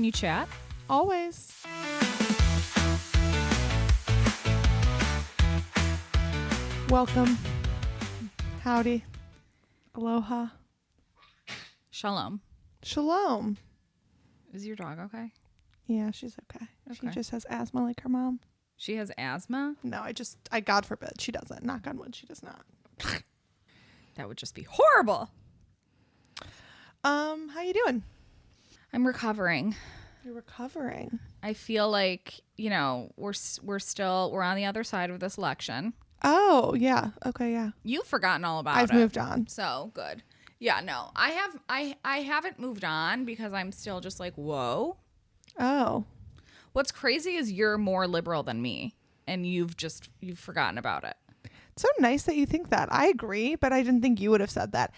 you chat? Always. Welcome. Howdy. Aloha. Shalom. Shalom. Is your dog okay? Yeah, she's okay. She just has asthma like her mom. She has asthma? No, I God forbid she doesn't. Knock on wood, she does not. That would just be horrible. How you doing? I'm recovering. You're recovering. I feel like, you know, we're on the other side of this election. Oh, yeah. Okay, yeah. You've forgotten all about it. I've moved on. So good. Yeah, no. I haven't moved on because I'm still just like, whoa. Oh. What's crazy is you're more liberal than me and you've forgotten about it. It's so nice that you think that. I agree, but I didn't think you would have said that.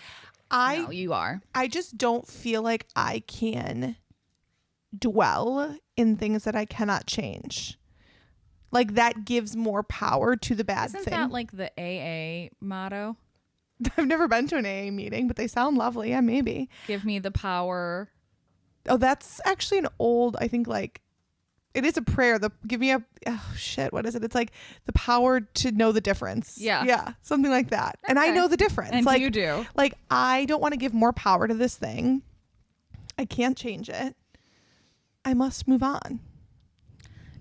No, you are. I just don't feel like I can dwell in things that I cannot change. Like that gives more power to the bad thing. Isn't that like the AA motto? I've never been to an AA meeting, but they sound lovely. Yeah, maybe. Give me the power. Oh, that's actually an old, I think like, it is a prayer. What is it? It's like the power to know the difference. Yeah. Yeah. Something like that. Okay. And I know the difference. And like, you do. Like, I don't want to give more power to this thing. I can't change it. I must move on.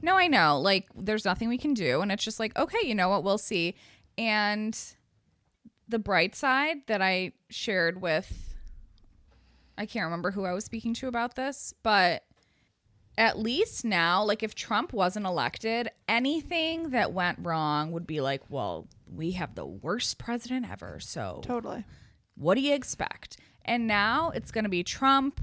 No, I know. Like, there's nothing we can do. And it's just like, okay, you know what? We'll see. And the bright side that I shared with, I can't remember who I was speaking to about this, but at least now, like if Trump wasn't elected, anything that went wrong would be like, well, we have the worst president ever. So totally. What do you expect? And now it's going to be Trump.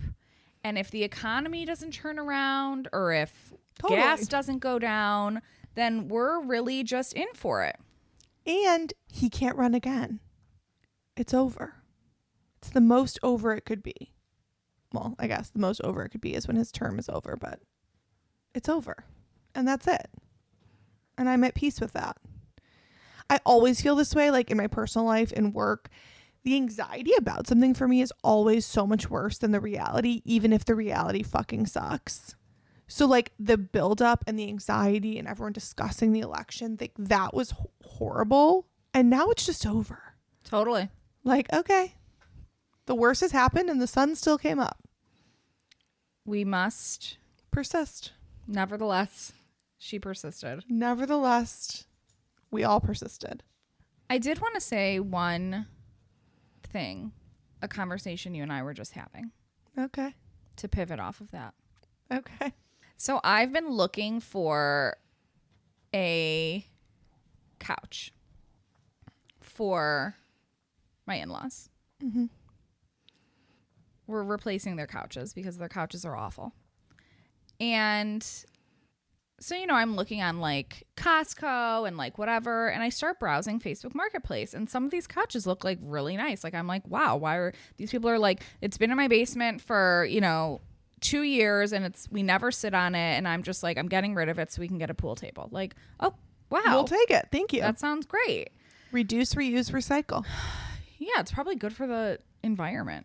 And if the economy doesn't turn around or if gas doesn't go down, then we're really just in for it. And he can't run again. It's over. It's the most over it could be. Well, I guess the most over it could be is when his term is over, but it's over. And that's it. And I'm at peace with that. I always feel this way, like in my personal life and work. The anxiety about something for me is always so much worse than the reality, even if the reality fucking sucks. So like the buildup and the anxiety and everyone discussing the election, that was horrible. And now it's just over. Totally. Like, okay, the worst has happened and the sun still came up. We must persist. Nevertheless, she persisted. Nevertheless, we all persisted. I did want to say one thing, a conversation you and I were just having. Okay. To pivot off of that. Okay. So I've been looking for a couch for my in-laws. Mm-hmm. We're replacing their couches because their couches are awful. And so, you know, I'm looking on like Costco and like whatever, and I start browsing Facebook Marketplace, and some of these couches look like really nice. Like I'm like, wow, why are these people are like, it's been in my basement for, you know, 2 years and we never sit on it, and I'm just like, I'm getting rid of it so we can get a pool table. Like, oh, wow. We'll take it. Thank you. That sounds great. Reduce, reuse, recycle. Yeah, it's probably good for the environment.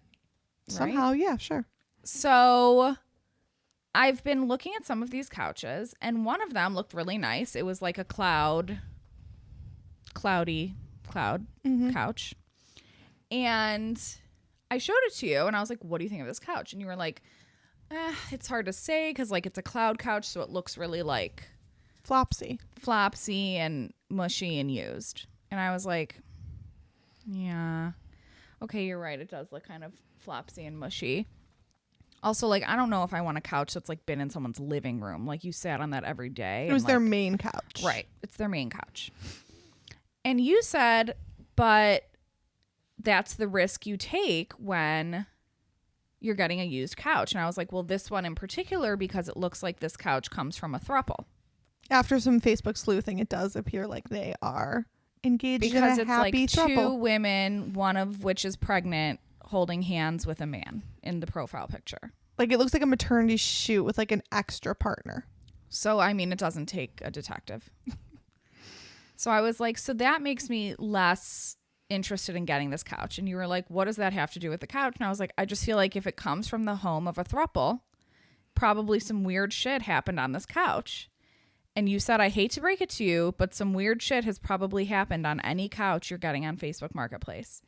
Somehow, right? Yeah, sure. So I've been looking at some of these couches, and one of them looked really nice. It was like a cloudy couch. And I showed it to you, and I was like, what do you think of this couch? And you were like, it's hard to say because like it's a cloud couch, so it looks really like flopsy and mushy and used. And I was like, yeah, okay, you're right. It does look kind of flopsy and mushy. Also, like, I don't know if I want a couch that's like been in someone's living room. Like you sat on that every day. It was their main couch. Right. It's their main couch. And you said, but that's the risk you take when you're getting a used couch. And I was like, well, this one in particular, because it looks like this couch comes from a throuple. After some Facebook sleuthing, it does appear like they are engaged because in a happy it's like throuple. 2 women, one of which is pregnant, holding hands with a man in the profile picture. Like it looks like a maternity shoot with like an extra partner. So, I mean, it doesn't take a detective. So I was like, so that makes me less interested in getting this couch. And you were like, what does that have to do with the couch? And I was like, I just feel like if it comes from the home of a throuple, probably some weird shit happened on this couch. And you said, I hate to break it to you, but some weird shit has probably happened on any couch you're getting on Facebook Marketplace.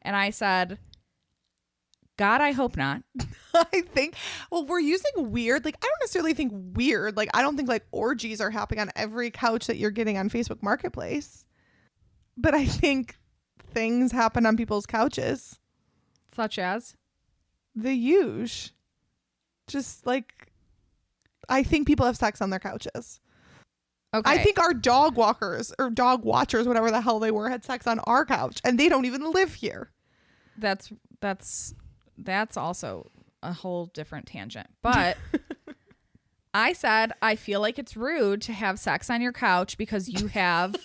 And I said, God, I hope not. I think, well, we're using weird. Like, I don't necessarily think weird. Like, I don't think like orgies are happening on every couch that you're getting on Facebook Marketplace. But I think things happen on people's couches. Such as? The huge. Just like, I think people have sex on their couches. Okay. I think our dog walkers or dog watchers, whatever the hell they were, had sex on our couch, and they don't even live here. That's also a whole different tangent. But I said, I feel like it's rude to have sex on your couch because you have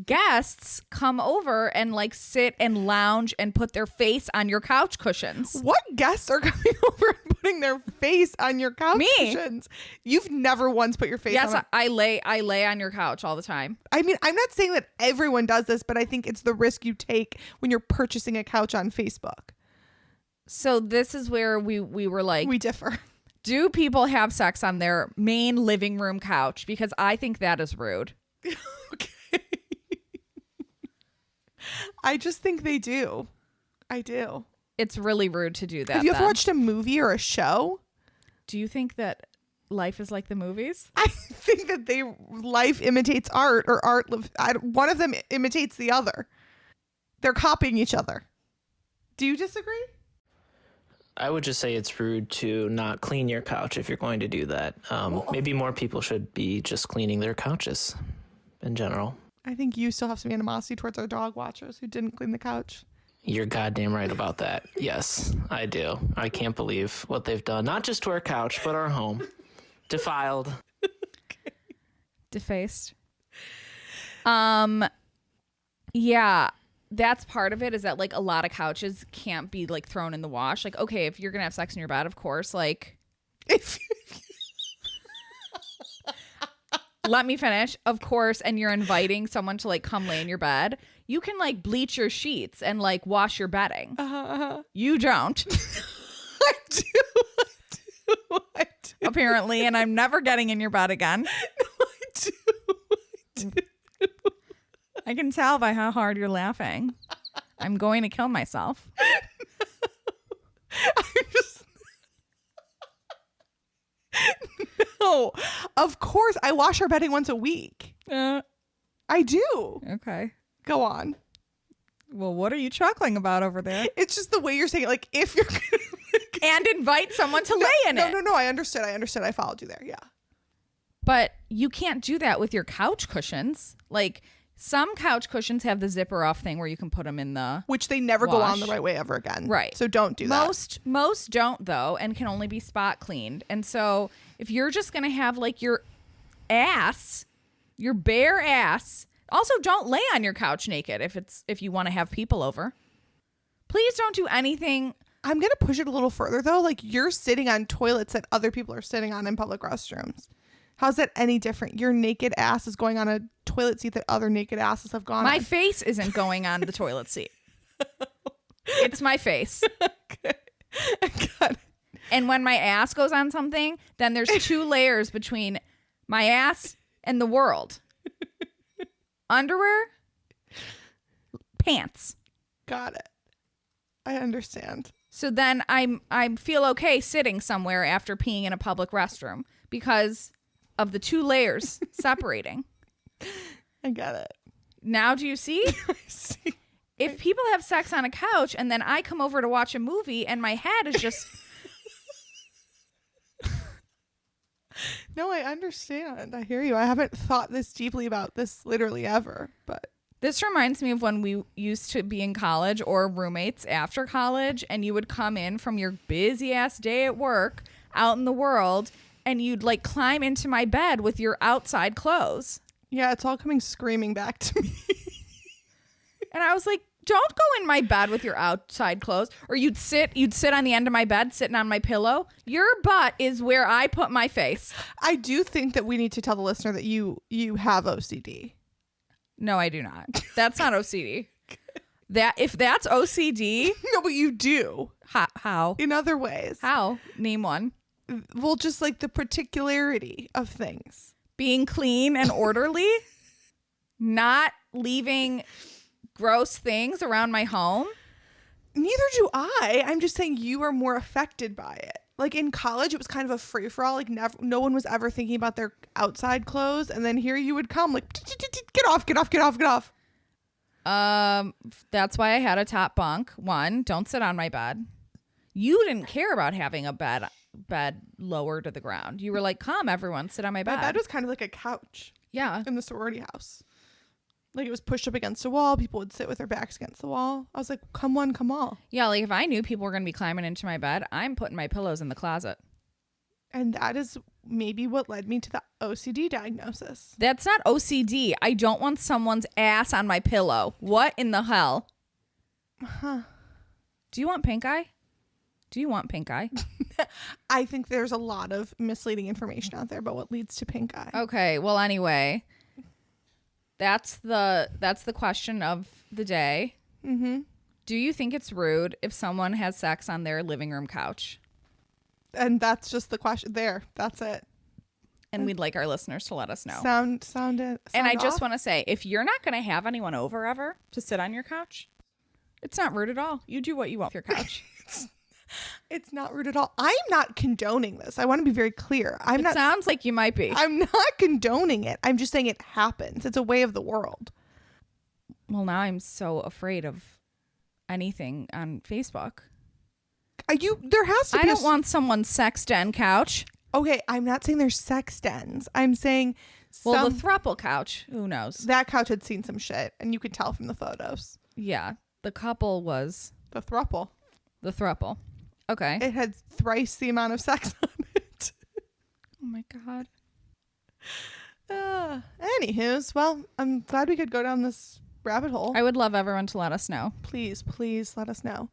guests come over and like sit and lounge and put their face on your couch cushions. What guests are coming over and putting their face on your couch cushions? You've never once put your face on it. I lay on your couch all the time. I mean, I'm not saying that everyone does this, but I think it's the risk you take when you're purchasing a couch on Facebook. So this is where we were like, we differ. Do people have sex on their main living room couch? Because I think that is rude. Okay. I just think they do. I do. It's really rude to do that. Have you ever watched a movie or a show? Do you think that life is like the movies? I think that life imitates art, or art. One of them imitates the other. They're copying each other. Do you disagree? I would just say it's rude to not clean your couch if you're going to do that. Maybe more people should be just cleaning their couches in general. I think you still have some animosity towards our dog watchers who didn't clean the couch. You're goddamn right about that. Yes, I do. I can't believe what they've done. Not just to our couch, but our home. Defiled. Okay. Defaced. Yeah, that's part of it, is that like a lot of couches can't be like thrown in the wash. Like, okay, if you're gonna have sex in your bed, of course, like if let me finish. Of course, and you're inviting someone to like come lay in your bed, you can like bleach your sheets and like wash your bedding. You don't. I do. Apparently, and I'm never getting in your bed again. No, I do. I can tell by how hard you're laughing. I'm going to kill myself. No, of course. I wash our bedding once a week. I do. Okay. Go on. Well, what are you chuckling about over there? It's just the way you're saying it. Like, if you're And invite someone to lay in it. No. I understood. I followed you there. Yeah. But you can't do that with your couch cushions. Like, some couch cushions have the zipper off thing where you can put them in the which they never go on wash. the right way ever again. Right. So don't do that. Most don't, though, and can only be spot cleaned. And so if you're just going to have like your ass, your bare ass, also don't lay on your couch naked if you want to have people over. Please don't do anything. I'm going to push it a little further, though. Like, you're sitting on toilets that other people are sitting on in public restrooms. How's that any different? Your naked ass is going on a toilet seat that other naked asses have gone on. My face isn't going on the toilet seat. It's my face. Okay. I got it. And when my ass goes on something, then there's 2 layers between my ass and the world. Underwear, pants. Got it. I understand. So then I feel okay sitting somewhere after peeing in a public restroom because of the 2 layers separating. I got it. Now do you see? I see. If people have sex on a couch and then I come over to watch a movie and my head is just... No, I understand. I hear you. I haven't thought this deeply about this literally ever, but... This reminds me of when we used to be in college or roommates after college, and you would come in from your busy ass day at work out in the world and you'd like climb into my bed with your outside clothes. Yeah, it's all coming screaming back to me. And I was like, don't go in my bed with your outside clothes. Or you'd sit on the end of my bed, sitting on my pillow. Your butt is where I put my face. I do think that we need to tell the listener that you have OCD. No, I do not. That's not OCD. If that's OCD. No, but you do. How? In other ways. How? Name one. Well, just like the particularity of things. Being clean and orderly, not leaving gross things around my home. Neither do I. I'm just saying you are more affected by it. Like in college, it was kind of a free for all. Like no one was ever thinking about their outside clothes, and then here you would come like, get off, get off, get off, get off. That's why I had a top bunk. One, don't sit on my bed. You didn't care about having a bed lower to the ground. You were like, come, everyone, sit on my bed. My bed was kind of like a couch. Yeah. In the sorority house. Like it was pushed up against a wall. People would sit with their backs against the wall. I was like, come one, come all. Yeah, like if I knew people were going to be climbing into my bed, I'm putting my pillows in the closet. And that is maybe what led me to the OCD diagnosis. That's not OCD. I don't want someone's ass on my pillow. What in the hell? Huh. Do you want pink eye? Do you want pink eye? I think there's a lot of misleading information out there about what leads to pink eye. Okay, well anyway, that's the question of the day. Mm-hmm. Do you think it's rude if someone has sex on their living room couch? And that's just the question there. That's it. And we'd like our listeners to let us know. Sound and I just want to say, if you're not going to have anyone over ever to sit on your couch, it's not rude at all. You do what you want with your couch. It's not rude at all. I'm not condoning this. I want to be very clear. Sounds like you might be. I'm not condoning it. I'm just saying it happens. It's a way of the world. Well, now I'm so afraid of anything on Facebook. There has to be. I don't want someone's sex den couch. Okay, I'm not saying there's sex dens. I'm saying the throuple couch. Who knows? That couch had seen some shit, and you could tell from the photos. Yeah, the couple was the throuple. The throuple. Okay. It had thrice the amount of sex on it. Oh my god. Anywho's, well, I'm glad we could go down this rabbit hole. I would love everyone to let us know. Please let us know.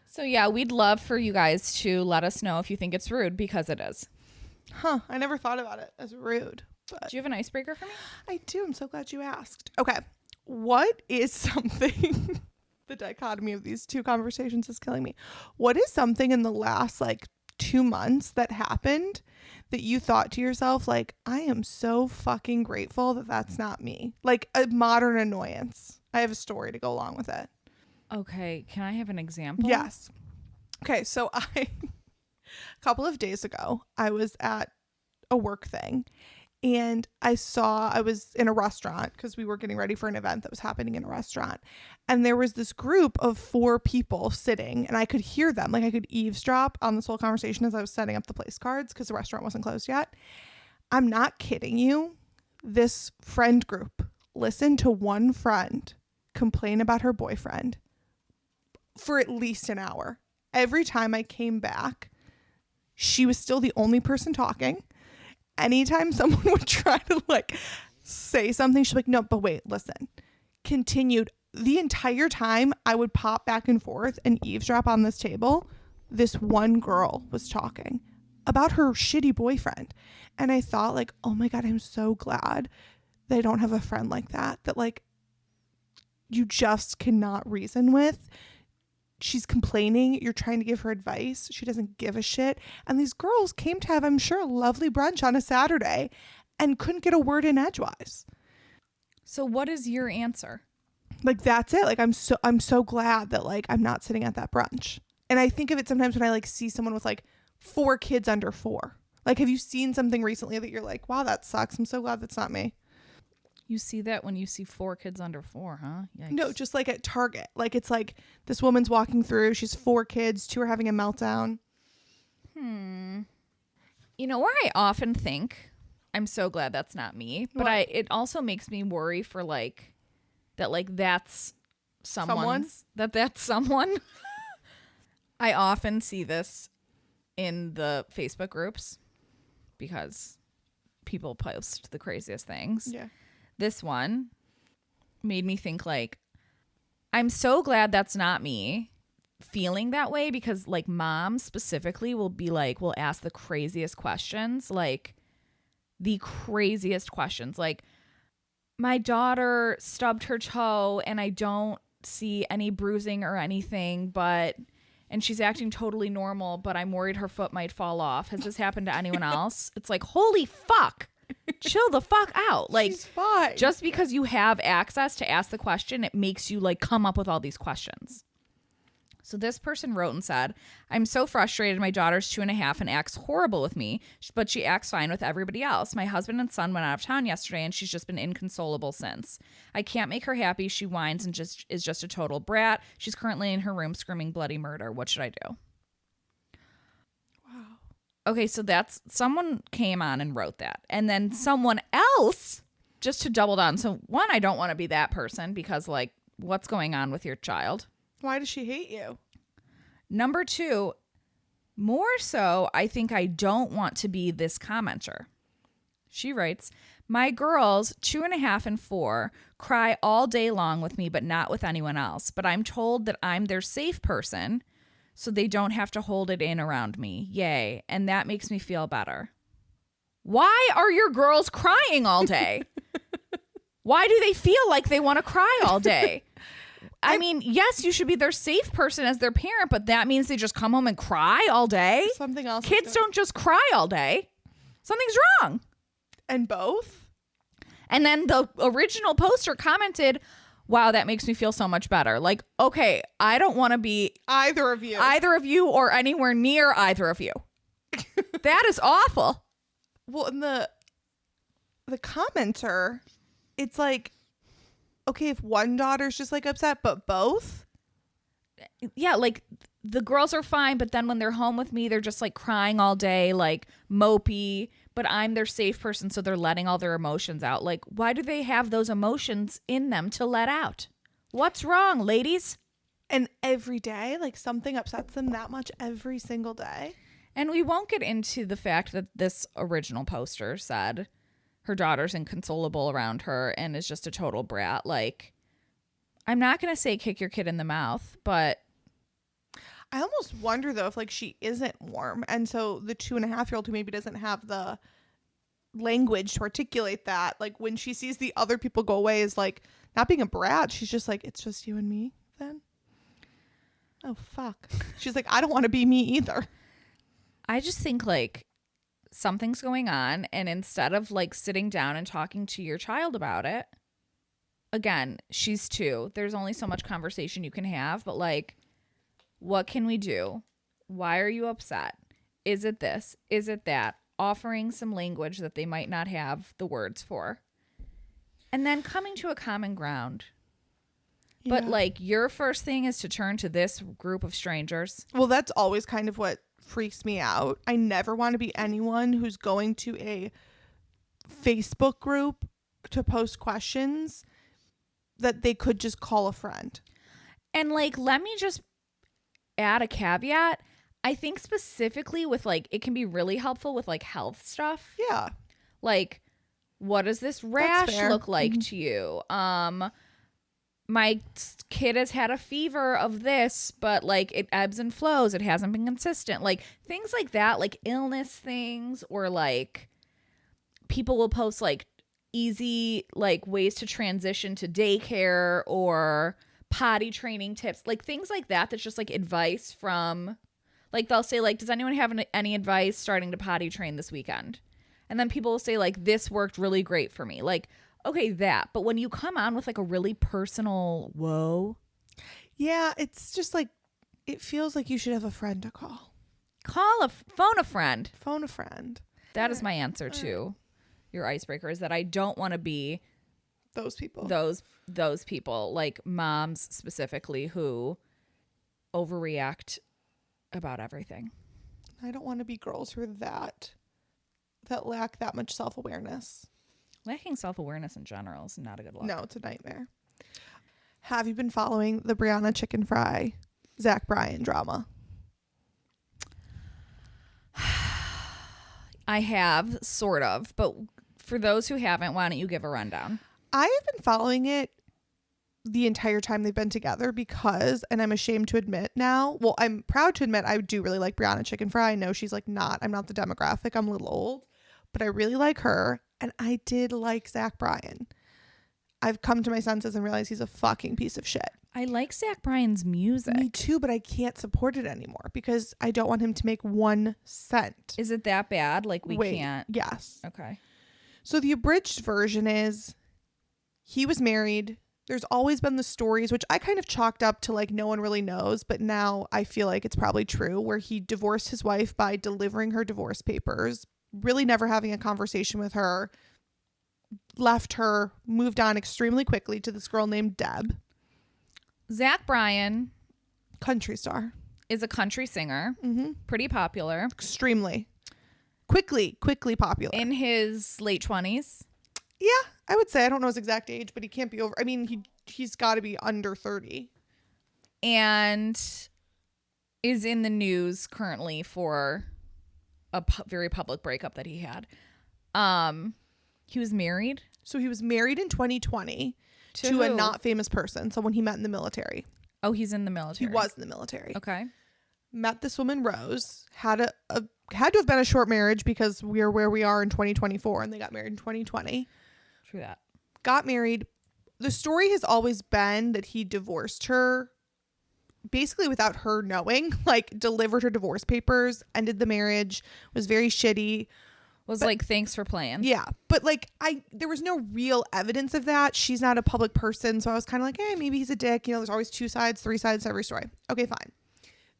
So yeah, we'd love for you guys to let us know if you think it's rude, because it is. Huh. I never thought about it as rude. But do you have an icebreaker for me? I do. I'm so glad you asked. Okay. What is something... The dichotomy of these two conversations is killing me. What is something in the last 2 months that happened that you thought to yourself, like, I am so fucking grateful that that's not me? Like a modern annoyance. I have a story to go along with it. Okay. Can I have an example? Yes. Okay. So a couple of days ago, I was at a work thing. And I was in a restaurant because we were getting ready for an event that was happening in a restaurant. And there was this group of 4 people sitting, and I could hear them. Like I could eavesdrop on this whole conversation as I was setting up the place cards because the restaurant wasn't closed yet. I'm not kidding you. This friend group listened to one friend complain about her boyfriend for at least an hour. Every time I came back, she was still the only person talking. Anytime someone would try to say something, she's like, no, but wait, listen. Continued the entire time. I would pop back and forth and eavesdrop on this table. This one girl was talking about her shitty boyfriend. And I thought oh my God, I'm so glad that I don't have a friend like that you just cannot reason with. She's complaining. You're trying to give her advice. She doesn't give a shit. And these girls came to have, I'm sure, a lovely brunch on a Saturday and couldn't get a word in edgewise. So what is your answer? That's it. I'm so glad that I'm not sitting at that brunch. And I think of it sometimes when I see someone with 4 kids under 4. Have you seen something recently that you're like, wow, that sucks. I'm so glad that's not me. You see that when you see 4 kids under 4, huh? Yikes. No, just at Target. It's this woman's walking through. She's 4 kids. 2 are having a meltdown. You know where I often think, I'm so glad that's not me, but it also makes me worry for that's someone's, that's someone. I often see this in the Facebook groups because people post the craziest things. Yeah. This one made me think I'm so glad that's not me feeling that way, because moms specifically will be will ask the craziest questions, the craziest questions. My daughter stubbed her toe and I don't see any bruising or anything, and she's acting totally normal, but I'm worried her foot might fall off. Has this happened to anyone else? It's like, holy fuck. Chill the fuck out. Like, She's fine. Just because you have access to ask the question, it makes you like come up with all these questions. So this person wrote and said, I'm so frustrated. My daughter's 2.5 and acts horrible with me, but she acts fine with everybody else. My husband and son went out of town yesterday and she's just been inconsolable since. I can't make her happy. She whines and is just a total brat. She's currently in her room screaming bloody murder. What should I do? Wow. Okay, so that's someone came on and wrote that. And then someone else, just to double down. So one, I don't want to be that person because like, what's going on with your child? Why does she hate you? Number 2, more so, I think I don't want to be this commenter. She writes, my girls, 2.5 and 4, cry all day long with me, but not with anyone else. But I'm told that I'm their safe person, so they don't have to hold it in around me. Yay. And that makes me feel better. Why are your girls crying all day? Why do they feel like they want to cry all day? I mean, yes, you should be their safe person as their parent, but that means they just come home and cry all day. Something else. Kids don't just cry all day. Something's wrong. And both? And then the original poster commented, wow, that makes me feel so much better. Like, okay, I don't want to be Either of you or anywhere near either of you. That is awful. Well, and the commenter, it's like, okay, if one daughter's just like upset, but both? Yeah, like the girls are fine, but then when they're home with me, they're just like crying all day, like mopey, but I'm their safe person, so they're letting all their emotions out. Like, why do they have those emotions in them to let out? What's wrong, ladies? And every day, like something upsets them that much every single day. And we won't get into the fact that this original poster said her daughter's inconsolable around her and is just a total brat. Like, I'm not going to say kick your kid in the mouth, but I almost wonder though if like she isn't warm, and so the 2.5-year-old who maybe doesn't have the language to articulate that, like when she sees the other people go away, is like not being a brat. She's just like, it's just you and me then. Oh fuck. She's like, I don't want to be me either. I just think like something's going on, and instead of like sitting down and talking to your child about it, again, she's 2. There's only so much conversation you can have, but like, what can we do? Why are you upset? Is it this? Is it that? Offering some language that they might not have the words for. And then coming to a common ground. Yeah. But like, your first thing is to turn to this group of strangers. Well, that's always kind of what freaks me out. I never want to be anyone who's going to a Facebook group to post questions that they could just call a friend. And like, let me just add a caveat. I think specifically with like, it can be really helpful with like health stuff. Yeah. Like, what does this rash look like to you? My kid has had a fever of this, but like it ebbs and flows. It hasn't been consistent. Like things like that, like illness things, or like people will post like easy like ways to transition to daycare or potty training tips, like things like that. That's just like advice from, like they'll say like, does anyone have any advice starting to potty train this weekend? And then people will say like, this worked really great for me. Like, okay, that. But when you come on with like a really personal whoa. Yeah, it's just like, it feels like you should have a friend to call. Phone a friend. Phone a friend. That is my answer to your icebreaker, is that I don't want to be those people. Those people, like moms specifically, who overreact about everything. I don't want to be girls who are that lack that much self-awareness. Lacking self-awareness in general is not a good look. No, it's a nightmare. Have you been following the Brianna Chickenfry, Bryan drama? I have, sort of. But for those who haven't, why don't you give a rundown? I have been following it the entire time they've been together because, and I'm ashamed to admit now, well, I'm proud to admit I do really like Brianna Chickenfry. I know she's like I'm not the demographic. I'm a little old, but I really like her. And I did like Bryan. I've come to my senses and realized he's a fucking piece of shit. I like Zach Bryan's music. Me too, but I can't support it anymore because I don't want him to make 1 cent. Is it that bad? Like we Wait, can't. Yes. Okay. So the abridged version is he was married. There's always been the stories, which I kind of chalked up to like no one really knows, but now I feel like it's probably true, where he divorced his wife by delivering her divorce papers, really never having a conversation with her, left her, moved on extremely quickly to this girl named Deb. Zach Bryan Country star. is a country singer, Mm-hmm. pretty popular. Extremely. Quickly popular. In his late 20s. Yeah, I would say. I don't know his exact age, but he can't be over. I mean, he's got to be under 30. And is in the news currently for a very public breakup that he had. He was married. So he was married in 2020 to who? a not famous person, someone he met in the military. Oh, he's in the military. He was in the military. Okay. Met this woman, Rose, had to have been a short marriage because we're where we are in 2024 and they got married in 2020. True that. Got married. The story has always been that he divorced her basically without her knowing, like delivered her divorce papers, ended the marriage, was very shitty. Was like, thanks for playing. Yeah. But like there was no real evidence of that. She's not a public person. So I was kind of like, hey, maybe he's a dick. You know, there's always 2 sides, 3 sides to every story. Okay, fine.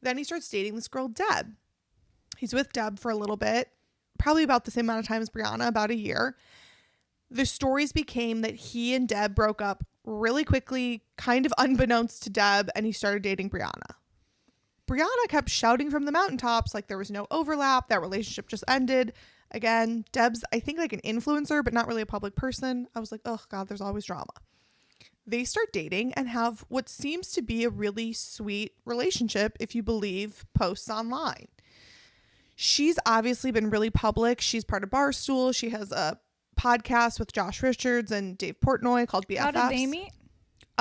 Then he starts dating this girl, Deb. He's with Deb for a little bit, probably about the same amount of time as Brianna, about a year. The stories became that he and Deb broke up really quickly, kind of unbeknownst to Deb, and he started dating Brianna. Brianna kept shouting from the mountaintops like there was no overlap, that relationship just ended. Again, Deb's, I think, like an influencer, but not really a public person. I was like, oh God, there's always drama. They start dating and have what seems to be a really sweet relationship if you believe posts online. She's obviously been really public. She's part of Barstool. She has a podcast with Josh Richards and Dave Portnoy called BFFs. How did they meet?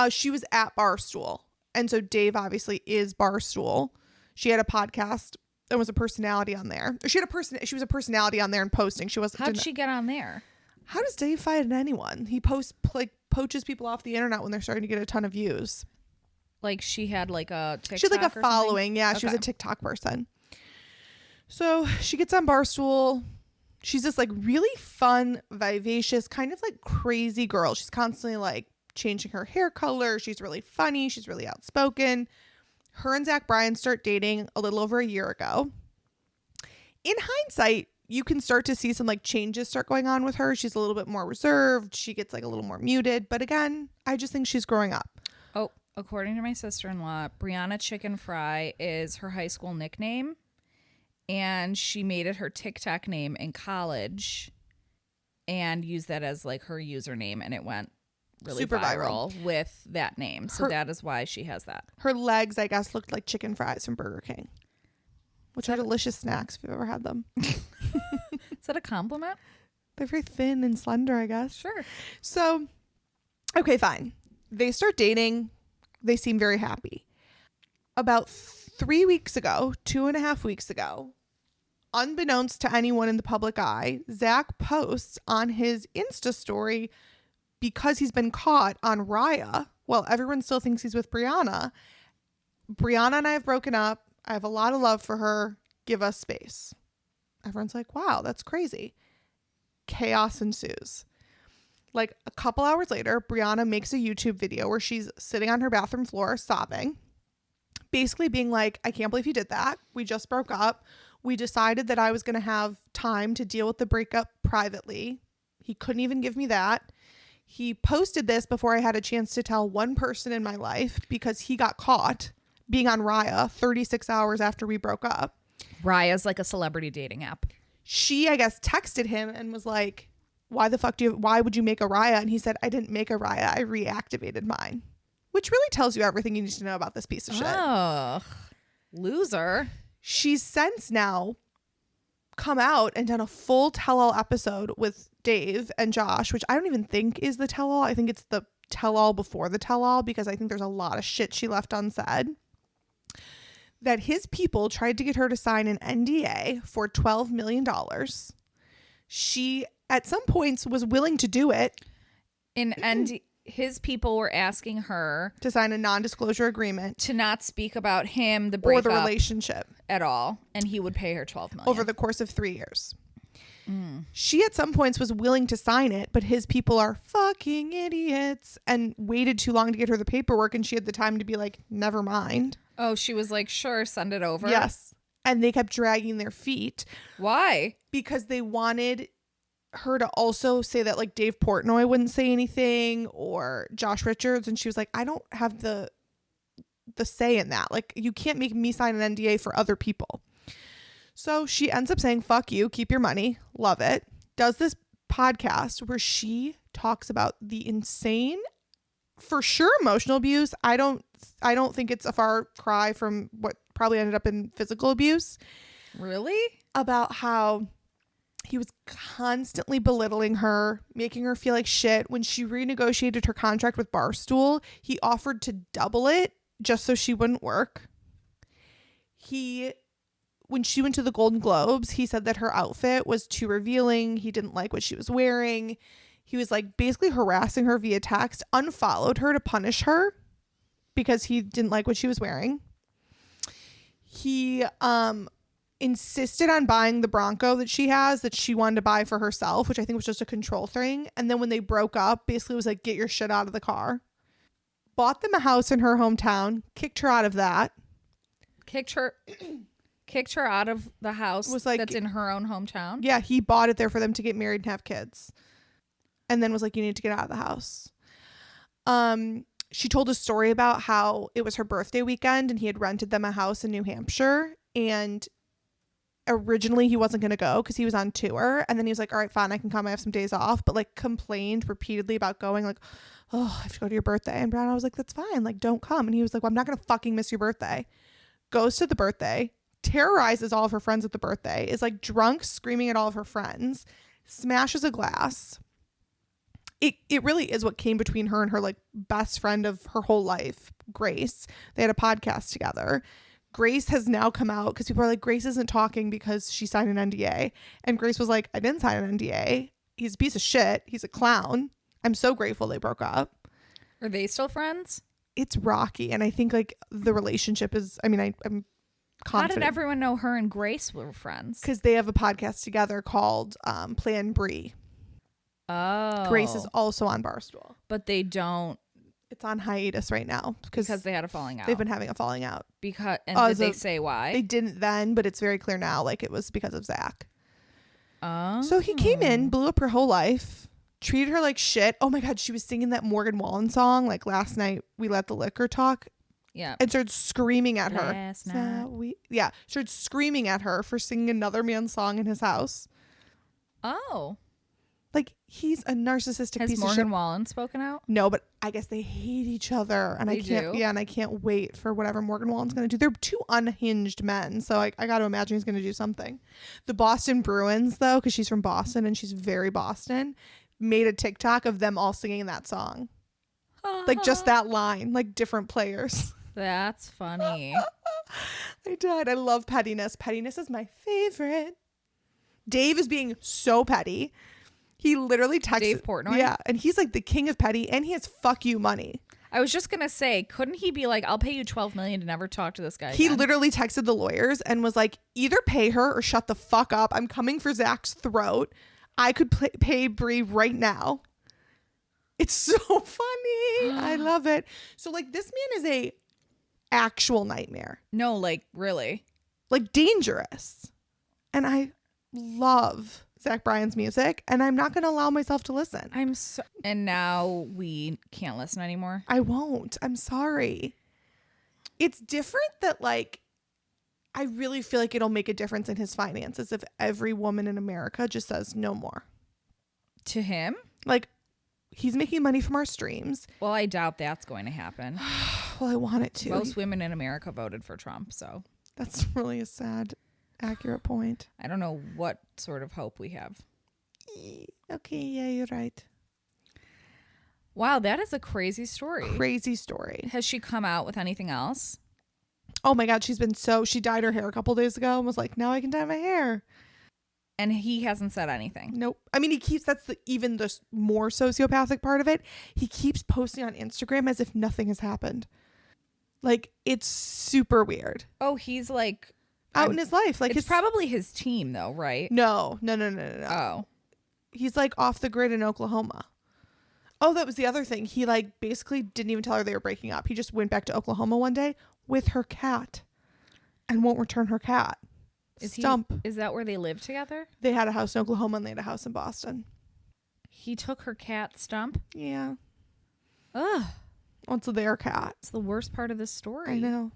She was at Barstool. And so Dave obviously is Barstool. She had a podcast and was a personality on there. She was a personality on there and posting. How'd she get on there? How does Dave find anyone? He poaches people off the internet when they're starting to get a ton of views. Like she had like a TikTok She had like a or following. something? Yeah, Okay. she was a TikTok person. So she gets on Barstool. She's this like really fun, vivacious, kind of like crazy girl. She's constantly like changing her hair color. She's really funny. She's really outspoken. Her and Zach Bryan start dating a little over a year ago. In hindsight, you can start to see some like changes start going on with her. She's a little bit more reserved. She gets like a little more muted. But again, I just think she's growing up. Oh, according to my sister-in-law, Brianna Chickenfry is her high school nickname. And she made it her TikTok name in college and used that as like her username. And it went really Super viral with that name. So that is why she has that. Her legs, I guess, looked like chicken fries from Burger King, which are delicious snacks if you've ever had them. Is that a compliment? They're very thin and slender, I guess. Sure. So, okay, fine. They start dating. They seem very happy. About 3 weeks ago, 2.5 weeks ago, unbeknownst to anyone in the public eye, Zach posts on his Insta story, because he's been caught on Raya, well, everyone still thinks he's with Brianna. Brianna and I have broken up. I have a lot of love for her. Give us space. Everyone's like, wow, that's crazy. Chaos ensues. Like a couple hours later, Brianna makes a YouTube video where she's sitting on her bathroom floor sobbing, basically being like, I can't believe you did that. We just broke up. We decided that I was going to have time to deal with the breakup privately. He couldn't even give me that. He posted this before I had a chance to tell one person in my life because he got caught being on Raya 36 hours after we broke up. Raya's like a celebrity dating app. She, I guess, texted him and was like, why would you make a Raya? And he said, I didn't make a Raya. I reactivated mine. Which really tells you everything you need to know about this piece of shit. Oh, loser. She's since now come out and done a full tell-all episode with Dave and Josh, which I don't even think is the tell-all. I think it's the tell-all before the tell-all because I think there's a lot of shit she left unsaid. That his people tried to get her to sign an NDA for $12 million. She, at some points, was willing to do it. An his people were asking her to sign a non-disclosure agreement to not speak about him, the or breakup, the relationship at all, and he would pay her $12 million over the course of 3 years. She at some points was willing to sign it, but his people are fucking idiots and waited too long to get her the paperwork, and she had the time to be like, never mind. Oh, she was like, sure, send it over. Yes. And they kept dragging their feet. Why? Because they wanted her to also say that like Dave Portnoy wouldn't say anything or Josh Richards, and she was like, I don't have the say in that. Like, you can't make me sign an NDA for other people. So she ends up saying, fuck you, keep your money, love it. Does this podcast where she talks about the insane, for sure, emotional abuse. I don't think it's a far cry from what probably ended up in physical abuse. Really? About how he was constantly belittling her, making her feel like shit. When she renegotiated her contract with Barstool, he offered to double it just so she wouldn't work. When she went to the Golden Globes, he said that her outfit was too revealing. He didn't like what she was wearing. He was like basically harassing her via text, unfollowed her to punish her because he didn't like what she was wearing. He insisted on buying the Bronco that she has, that she wanted to buy for herself, which I think was just a control thing. And then when they broke up, basically was like, get your shit out of the car. Bought them a house in her hometown, kicked her out of that. Kicked her out of the house Was like, that's in her own hometown? Yeah, he bought it there for them to get married and have kids. And then was like, you need to get out of the house. She told a story about how it was her birthday weekend and he had rented them a house in New Hampshire. And originally he wasn't going to go because he was on tour. And then he was like, all right, fine, I can come. I have some days off. But like complained repeatedly about going, like, oh, I have to go to your birthday. And Brianna was like, that's fine. Like, don't come. And he was like, well, I'm not going to fucking miss your birthday. Goes to the birthday, terrorizes all of her friends at the birthday, is like drunk, screaming at all of her friends, smashes a glass. It really is what came between her and her like best friend of her whole life, Grace. They had a podcast together. Grace has now come out because people are like, Grace isn't talking because she signed an NDA. And Grace was like, I didn't sign an NDA. He's a piece of shit. He's a clown. I'm so grateful they broke up. Are they still friends? It's rocky. And I think like the relationship is, I mean, I'm confident. How did everyone know her and Grace were friends? Because they have a podcast together called Plan Brie. Oh. Grace is also on Barstool. But they don't. It's on hiatus right now because they had a falling out. They've been having a falling out. Did they say why? They didn't then, but it's very clear now. Like it was because of Zach. Oh. So he came in, blew up her whole life, treated her like shit. Oh my God, she was singing that Morgan Wallen song like last night. We let the liquor talk. Yeah. And started screaming at her. Last night. Started screaming at her for singing another man's song in his house. Oh. Like he's a narcissistic piece of shit. Has Morgan Wallen spoken out? No, but I guess they hate each other, and They I can't. do? Yeah, and I can't wait for whatever Morgan Wallen's going to do. They're two unhinged men, so I got to imagine he's going to do something. The Boston Bruins, though, because she's from Boston and she's very Boston, made a TikTok of them all singing that song, like just that line, like different players. That's funny. I died. I love pettiness. Pettiness is my favorite. Dave is being so petty. He literally texted Dave Portnoy? Yeah, and he's like the king of petty, and he has fuck you money. I was just gonna say, couldn't he be like, I'll pay you $12 million to never talk to this guy He again? literally texted the lawyers and was like, either pay her or shut the fuck up. I'm coming for Zach's throat. I could pay Brie right now. It's so funny. I love it. So like this man is a actual nightmare. No, like really. Like dangerous. And I love Zach Bryan's music, and I'm not going to allow myself to listen. And now we can't listen anymore. I won't. I'm sorry. It's different that like I really feel like it'll make a difference in his finances if every woman in America just says no more. To him? Like he's making money from our streams. Well, I doubt that's going to happen. Well, I want it to. Most women in America voted for Trump, so That's really a sad, accurate point. I don't know what sort of hope we have. Okay, yeah, you're right. Wow, that is a crazy story. Crazy story. Has she come out with anything else? Oh my God, she dyed her hair a couple days ago and was like, now I can dye my hair. And he hasn't said anything. Nope. I mean, that's even the more sociopathic part of it. He keeps posting on Instagram as if nothing has happened. Like, it's super weird. Oh, he's like out in his life. Like, it's probably his team though, right? No. Oh. He's like off the grid in Oklahoma. Oh, that was the other thing. He like basically didn't even tell her they were breaking up. He just went back to Oklahoma one day with her cat and won't return her cat. Stump. Is that where they live together? They had a house in Oklahoma and they had a house in Boston. He took her cat, Stump? Yeah. Ugh. Well, it's their cat. It's the worst part of this story. I know.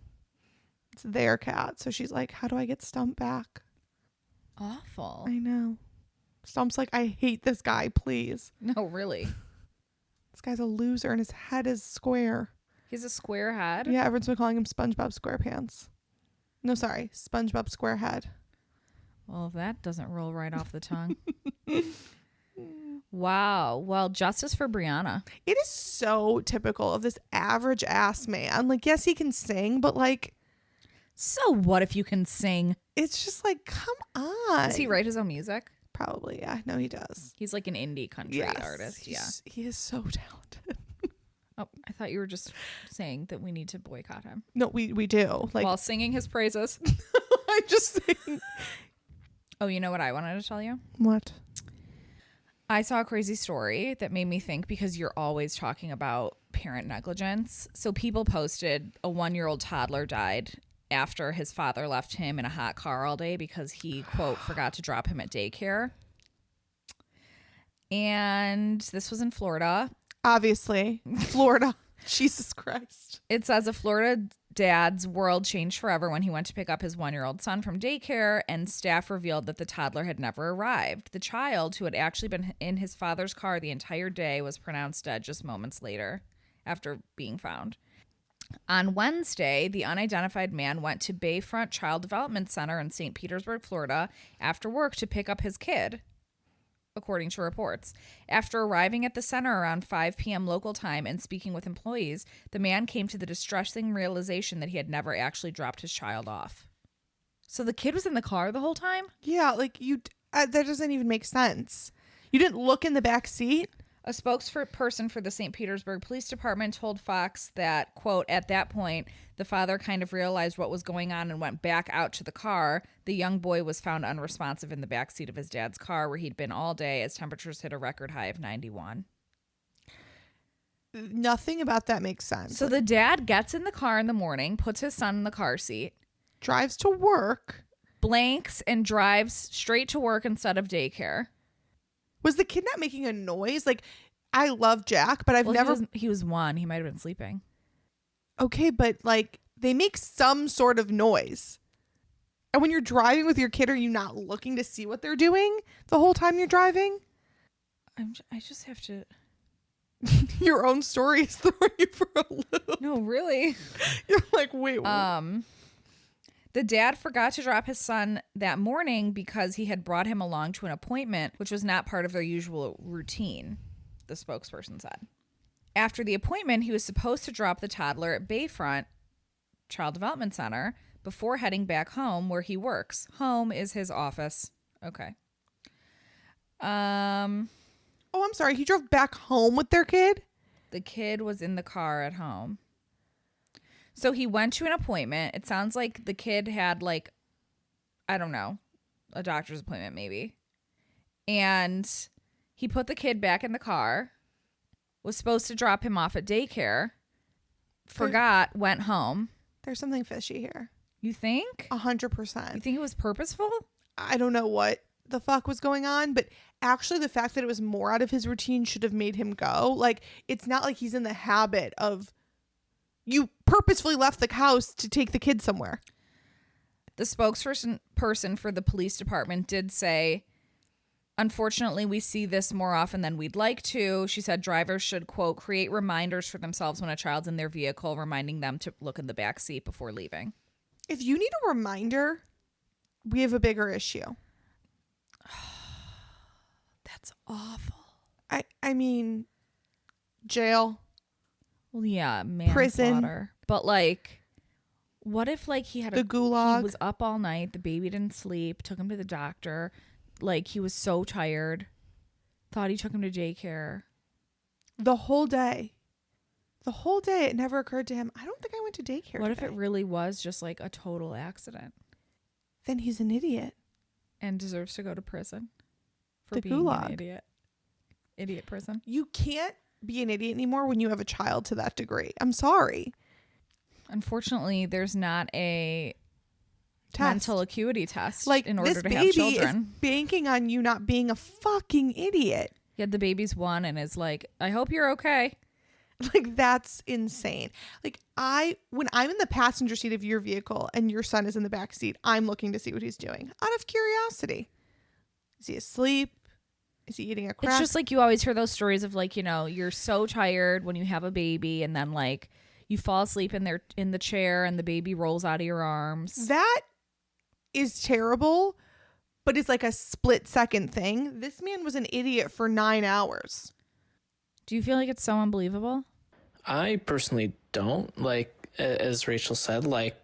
It's their cat. So she's like, how do I get Stump back? Awful. I know. Stump's like, I hate this guy, please. No, really. This guy's a loser and his head is square. He's a square head? Yeah, everyone's been calling him SpongeBob SquarePants. No, sorry. SpongeBob SquareHead. Well, that doesn't roll right off the tongue. Wow. Well, justice for Brianna. It is so typical of this average ass man. Like, yes, he can sing, but like... So what if you can sing? It's just like, come on. Does he write his own music? Probably, yeah. No, he does. He's like an indie country artist. Yeah. He is so talented. Oh, I thought you were just saying that we need to boycott him. No, we do. Like, while singing his praises. I'm just saying. Oh, you know what I wanted to tell you? What? I saw a crazy story that made me think, because you're always talking about parent negligence. So people posted a 1-year-old toddler died after his father left him in a hot car all day because he, quote, forgot to drop him at daycare. And this was in Florida. Obviously. Florida. Jesus Christ. It says a Florida dad's world changed forever when he went to pick up his 1-year-old son from daycare, and staff revealed that the toddler had never arrived. The child, who had actually been in his father's car the entire day, was pronounced dead just moments later after being found. On Wednesday, the unidentified man went to Bayfront Child Development Center in St. Petersburg, Florida, after work to pick up his kid, according to reports. After arriving at the center around 5 p.m. local time and speaking with employees, the man came to the distressing realization that he had never actually dropped his child off. So the kid was in the car the whole time? Yeah, like that doesn't even make sense. You didn't look in the back seat? A spokesperson for the St. Petersburg Police Department told Fox that, quote, at that point, the father kind of realized what was going on and went back out to the car. The young boy was found unresponsive in the backseat of his dad's car, where he'd been all day as temperatures hit a record high of 91. Nothing about that makes sense. So the dad gets in the car in the morning, puts his son in the car seat, drives to work, blanks, and drives straight to work instead of daycare. Was the kid not making a noise? Like, I love Jack, but I've never... He was 1. He might have been sleeping. Okay, but like, they make some sort of noise. And when you're driving with your kid, are you not looking to see what they're doing the whole time you're driving? I just have to... Your own story is throwing you for a loop. No, really? You're like, wait, what? The dad forgot to drop his son that morning because he had brought him along to an appointment, which was not part of their usual routine, the spokesperson said. After the appointment, he was supposed to drop the toddler at Bayfront Child Development Center before heading back home where he works. Home is his office. Okay. Oh, I'm sorry. He drove back home with their kid? The kid was in the car at home. So he went to an appointment. It sounds like the kid had, like, I don't know, a doctor's appointment maybe. And he put the kid back in the car, was supposed to drop him off at daycare, forgot, went home. There's something fishy here. You think? 100%. You think it was purposeful? I don't know what the fuck was going on, but actually the fact that it was more out of his routine should have made him go. Like, it's not like he's in the habit of... You purposefully left the house to take the kid somewhere. The spokesperson for the police department did say, unfortunately, we see this more often than we'd like to. She said drivers should, quote, create reminders for themselves when a child's in their vehicle, reminding them to look in the back seat before leaving. If you need a reminder, we have a bigger issue. That's awful. I mean, jail. Well, yeah, manslaughter. Prison. But, like, what if, like, he had the gulag. He was up all night, the baby didn't sleep, took him to the doctor, like he was so tired. Thought he took him to daycare. The whole day. The whole day, it never occurred to him, I don't think I went to daycare What if today. it really was just like a total accident Then he's an idiot. and deserves to go to prison for The being gulag. an idiot? Idiot prison. You can't be an idiot anymore when you have a child to that degree. I'm sorry. Unfortunately, there's not a Test. mental acuity test Like, in order this to have baby is children. banking on you not being a fucking idiot. Yet the baby's one and is like, I hope you're okay. Like, that's insane. Like, when I'm in the passenger seat of your vehicle and your son is in the back seat, I'm looking to see what he's doing out of curiosity. Is he asleep? Is he eating a crack? It's just like you always hear those stories of like, you know, you're so tired when you have a baby and then like you fall asleep in the chair and the baby rolls out of your arms. That is terrible, but it's like a split second thing. This man was an idiot for 9 hours. Do you feel like it's so unbelievable? I personally don't. Like, as Rachel said, like,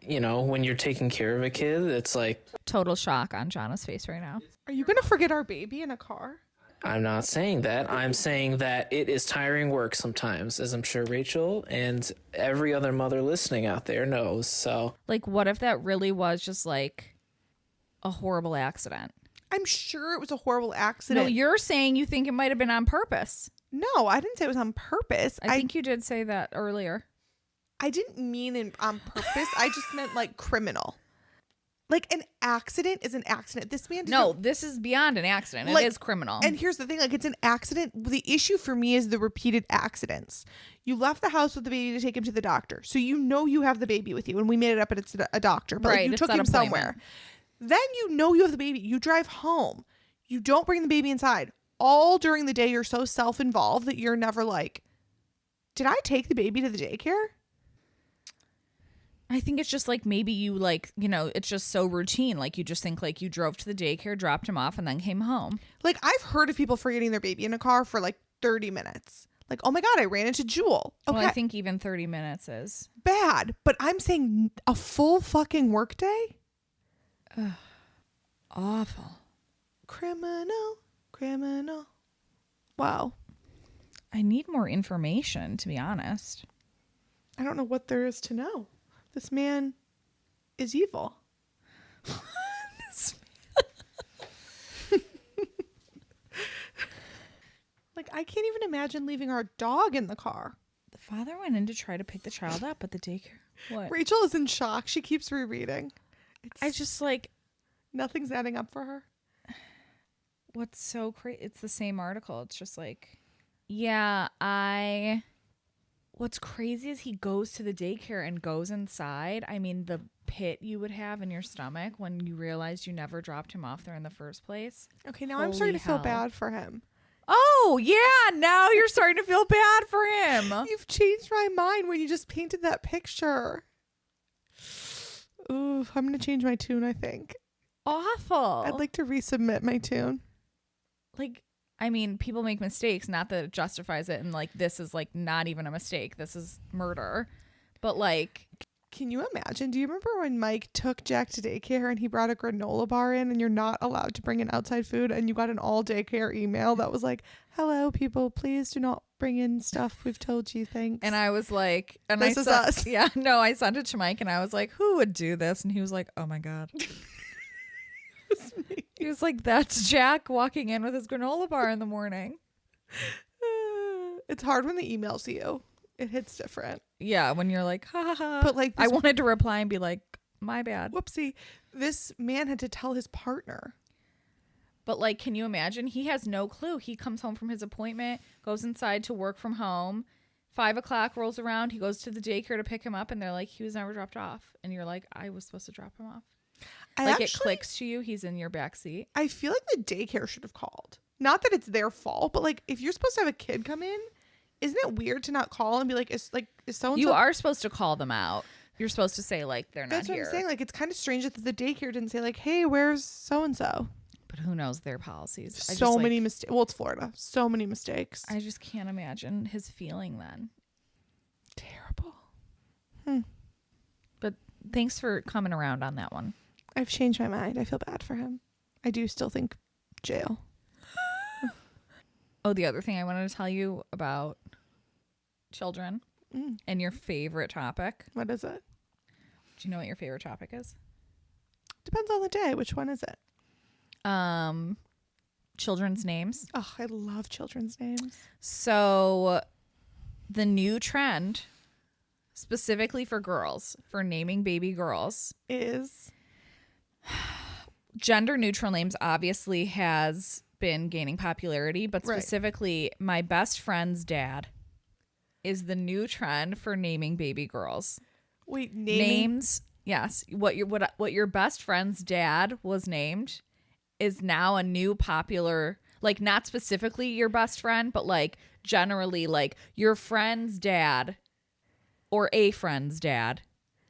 you know, when you're taking care of a kid, it's like, Total shock on Johnna's face right now. Are you going to forget our baby in a car? I'm not saying that. I'm saying that it is tiring work sometimes, as I'm sure Rachel and every other mother listening out there knows. So, Like, what if that really was just like a horrible accident? I'm sure it was a horrible No, accident. you're saying you think it might have been on purpose. No, I didn't say it was on purpose. I think you did say that earlier. I didn't mean on purpose. I just meant like criminal. Like, an accident is an accident. This man No, this is beyond an accident. Like, it is criminal. And here's the thing, like, it's an accident. The issue for me is the repeated accidents. You left the house with the baby to take him to the doctor. So you know you have the baby with you. And we made it up at a doctor. But like, Right, you it's took that him appointment. somewhere. Then you know you have the baby. You drive home. You don't bring the baby inside. All during the day, you're so self-involved that you're never like, did I take the baby to the daycare? I think it's just like maybe you like, you know, it's just so routine. Like you just think like you drove to the daycare, dropped him off, and then came home. Like, I've heard of people forgetting their baby in a car for like 30 minutes. Like, oh my God, I ran into Jewel. Okay, Well, I think even 30 minutes is bad. But I'm saying a full fucking workday? awful. Criminal. Wow. I need more information, to be honest. I don't know what there is to know. This man is evil. Like, I can't even imagine leaving our dog in the car. The father went in to try to pick the child up at the daycare. What? Rachel is in shock. She keeps rereading. I just like, Nothing's adding up for her. what's so crazy? It's the same article. It's just like, yeah, what's crazy is he goes to the daycare and goes inside. I mean, the pit you would have in your stomach when you realized you never dropped him off there in the first place. Okay, now I'm Holy starting to feel hell. bad for him. Oh, yeah. Now you're starting to feel bad for him. You've changed my mind when you just painted that picture. Ooh, I'm going to change my tune, I think. Awful. I'd like to resubmit my tune. like, I mean, people make mistakes, not that it justifies it. And like, this is like not even a mistake. This is murder. But like, Can you imagine? Do you remember when Mike took Jack to daycare and he brought a granola bar in and you're not allowed to bring in outside food and you got an all daycare email that was like, hello, people, please do not bring in stuff. We've told you, thanks. and I was like, and This I is sent, us. Yeah, no, I sent it to Mike and I was like, who would do this? And he was like, oh my God. He was like, that's Jack walking in with his granola bar in the morning. It's hard when they emails you. It hits different. Yeah, when you're like, ha ha ha. But like I this, wanted to reply and be like, my bad. whoopsie, this man had to tell his partner. But like, can you imagine? He has no clue. He comes home from his appointment, goes inside to work from home. 5 o'clock rolls around. He goes to the daycare to pick him up, and they're like, he was never dropped off. And you're like, I was supposed to drop him off. It clicks to you. He's in your back seat. I feel like the daycare should have called. Not that it's their fault, but like if you're supposed to have a kid come in, isn't it weird to not call and be like, is so and You so? are supposed to call them out. You're supposed to say like they're not That's what here. I'm saying. Like, it's kind of strange that the daycare didn't say like, hey, where's so and so? But who knows their policies? So many mistakes. Well, it's Florida. So many mistakes. I just can't imagine his feeling then. Terrible. But thanks for coming around on that one. I've changed my mind. I feel bad for him. I do still think jail. Oh, the other thing I wanted to tell you about children and your favorite topic. What is it? Do you know what your favorite topic is? Depends on the day. Which one is it? Children's names. Oh, I love children's names. So the new trend specifically for girls, for naming baby girls, is gender neutral names obviously has been gaining popularity, but specifically my best friend's dad is the new trend for naming baby girls. Wait, names? Yes. What your best friend's dad was named is now a new popular, like not specifically your best friend, but like generally like your friend's dad or a friend's dad,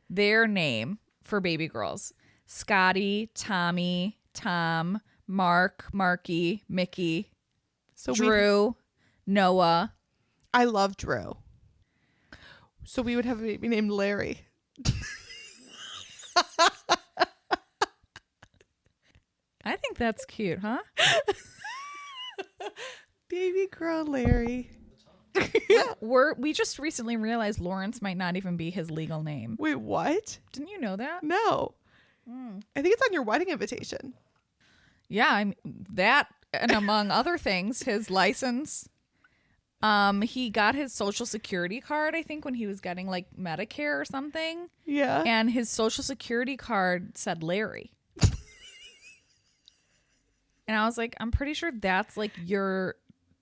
their name for baby girls. Scotty, Tommy, Tom, Mark, Marky, Mickey, Drew, Noah. I love Drew. So we would have a baby named Larry. I think that's cute, huh? Baby girl Larry. We just recently realized Lawrence might not even be his legal name. Wait, what? Didn't you know that? No. I think it's on your wedding invitation. Yeah, that and among other things, his license. He got his social security card, I think, when he was getting like Medicare or something. Yeah. And his social security card said Larry. And I was like, I'm pretty sure that's like your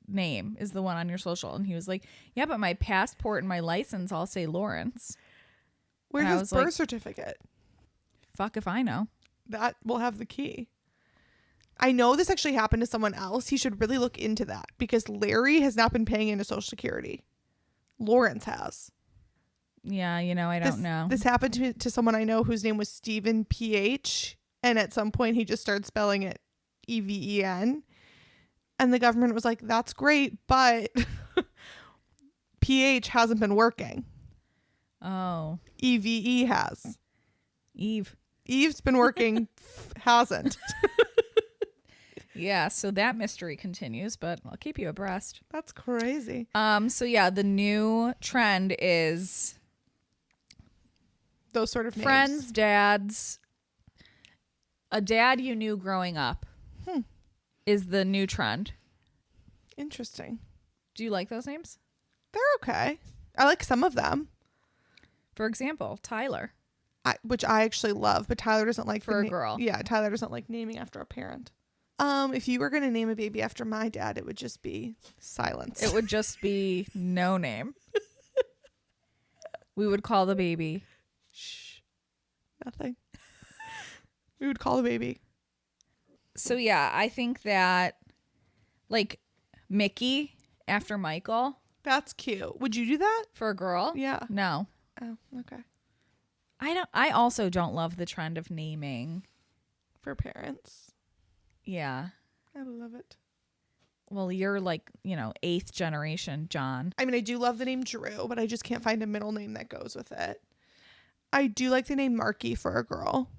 name is the one on your social. And he was like, yeah, but my passport and my license all say Lawrence. Where's his birth certificate? Fuck if I know. That will have the key. I know this actually happened to someone else. He should really look into that because Larry has not been paying into Social Security. Lawrence has. Yeah, I don't know. This happened to someone I know whose name was Stephen PH. And at some point he just started spelling it EVEN. And the government was like, that's great, but PH hasn't been working. Oh. EVE has. Eve's been working, hasn't. Yeah, so that mystery continues, but I'll keep you abreast. That's crazy. So yeah, the new trend is those sort of names. Friends, dads, a dad you knew growing up is the new trend. Interesting. Do you like those names? They're okay. I like some of them. For example, Tyler. Which I actually love, but Tyler doesn't like for a girl. Yeah, Tyler doesn't like naming after a parent. If you were going to name a baby after my dad, it would just be Silence. It would just be no name. We would call the baby. Shh. Nothing. We would call the baby. So yeah, I think that like Mickey after Michael. That's cute. Would you do that? For a girl? Yeah. No. Oh, okay. I also don't love the trend of naming for parents. Yeah. I love it. Well, you're like, 8th generation John. I mean, I do love the name Drew, but I just can't find a middle name that goes with it. I do like the name Marky for a girl,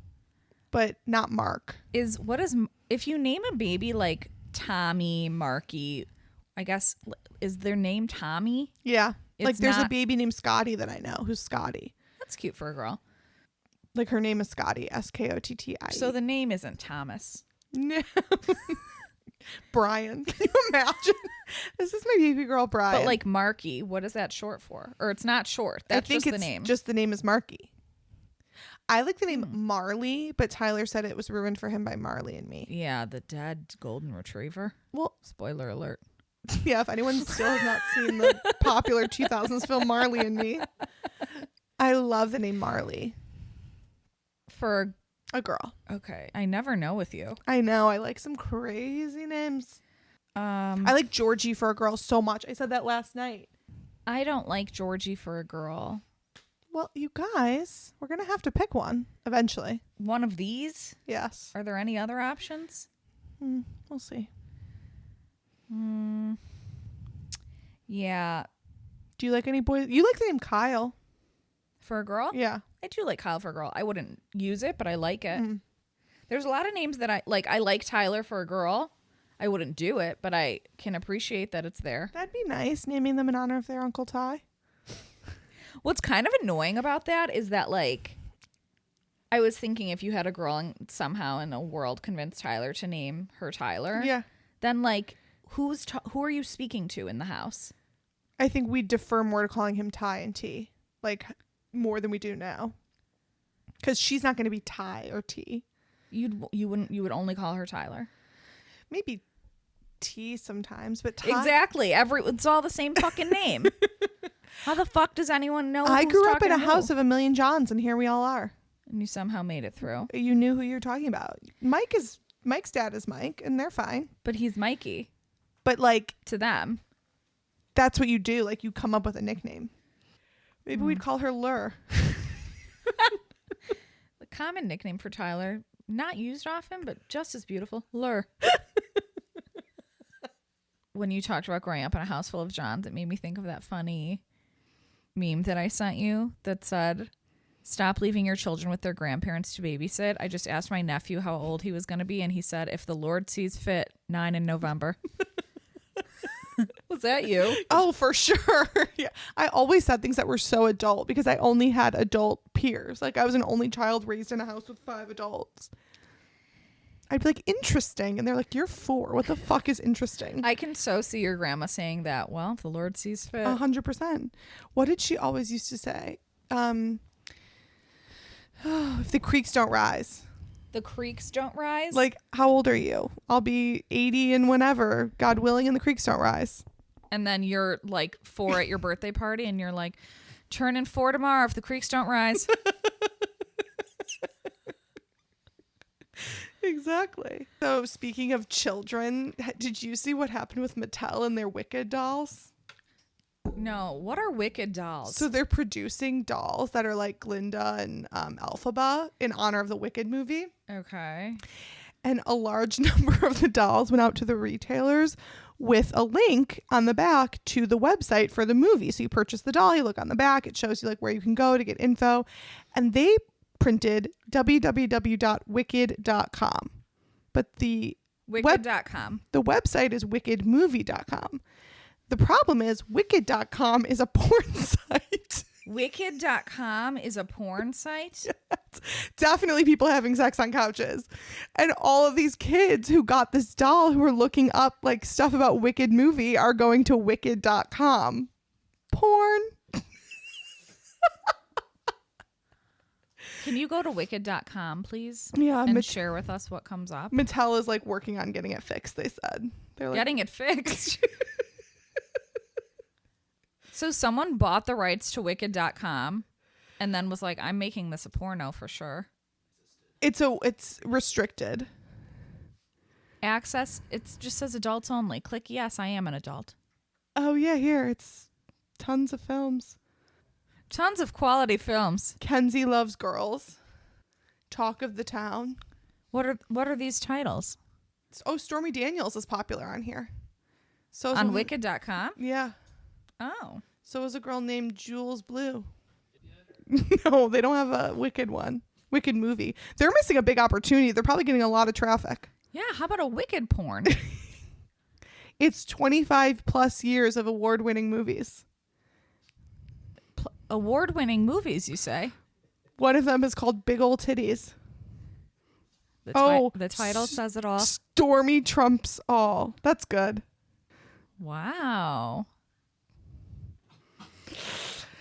but not Mark. If you name a baby like Tommy, Marky, I guess, is their name Tommy? Yeah. Like there's a baby named Scotty that I know who's Scotty. That's cute for a girl. Like her name is Scotty, Skottii. So the name isn't Thomas. No. Bryan. Can you imagine? This is my baby girl, Bryan. But like Marky, what is that short for? Or it's not short. That's just the name. Just the name is Marky. I like the name Marley, but Tyler said it was ruined for him by Marley and Me. Yeah, the dead golden retriever. Well, spoiler alert. Yeah, if anyone still has not seen the popular 2000s film Marley and Me. I love the name Marley. For a girl. Okay. I never know with you. I know. I like some crazy names. I like Georgie for a girl so much. I said that last night. I don't like Georgie for a girl. Well, you guys, we're going to have to pick one eventually. One of these? Yes. Are there any other options? We'll see. Yeah. Do you like any boys? You like the name Kyle. For a girl? Yeah. I do like Kyle for a girl. I wouldn't use it, but I like it. There's a lot of names that I like. I like Tyler for a girl. I wouldn't do it, but I can appreciate that it's there. That'd be nice, naming them in honor of their Uncle Ty. What's kind of annoying about that is that, like, I was thinking if you had a girl and somehow in a world convinced Tyler to name her Tyler, then, like, who are you speaking to in the house? I think we'd defer more to calling him Ty and T, like, more than we do now. Because she's not going to be Ty or T. You would only call her Tyler. Maybe T sometimes, but Ty. Exactly. It's all the same fucking name. How the fuck does anyone know? I grew up in a house of a million Johns, and here we all are. And you somehow made it through. You knew who you're talking about. Mike's dad is Mike, and they're fine. But he's Mikey. But, like, to them, that's what you do. Like, you come up with a nickname. Maybe we'd call her Lur. The common nickname for Tyler, not used often, but just as beautiful, Lur. When you talked about growing up in a house full of Johns, it made me think of that funny meme that I sent you that said, "Stop leaving your children with their grandparents to babysit." I just asked my nephew how old he was going to be, and he said, "If the Lord sees fit, 9 in November." Was that you? Oh, for sure. Yeah. I always said things that were so adult because I only had adult peers. Like, I was an only child raised in a house with 5 adults. I'd be like, interesting. And they're like, you're 4. What the fuck is interesting? I can so see your grandma saying that. Well, if the Lord sees fit. 100%. What did she always used to say? If the creeks don't rise. The creeks don't rise? Like, how old are you? I'll be 80 and whenever, God willing, and the creeks don't rise. And then you're like 4 at your birthday party and you're like, turning 4 tomorrow if the creeks don't rise. Exactly. So speaking of children, did you see what happened with Mattel and their Wicked dolls? No. What are Wicked dolls? So they're producing dolls that are like Glinda and Elphaba in honor of the Wicked movie. Okay. And a large number of the dolls went out to the retailers with a link on the back to the website for the movie. So you purchase the doll, you look on the back, it shows you like where you can go to get info. And they printed www.wicked.com. But the Wicked.com. the website is wickedmovie.com. The problem is wicked.com is a porn site. Wicked.com is a porn site? Yes. Definitely people having sex on couches. And all of these kids who got this doll who are looking up like stuff about Wicked movie are going to wicked.com. Porn. Can you go to wicked.com, please? Yeah. And share with us what comes up? Mattel is like working on getting it fixed, they said. They're like, getting it fixed? So someone bought the rights to wicked.com and then was like, I'm making this a porno for sure. It's restricted. Access, it just says adults only. Click yes, I am an adult. Oh yeah, here it's tons of films. Tons of quality films. Kenzie Loves Girls. Talk of the Town. What are these titles? Oh, Stormy Daniels is popular on here. So on wicked.com? Yeah. Oh. So is a girl named Jules Blue. No, they don't have a Wicked one. Wicked movie. They're missing a big opportunity. They're probably getting a lot of traffic. Yeah, how about a Wicked porn? It's 25 plus years of award-winning movies. Award-winning movies, you say? One of them is called Big Ol' Titties. The title says it all. Stormy trumps all. That's good. Wow.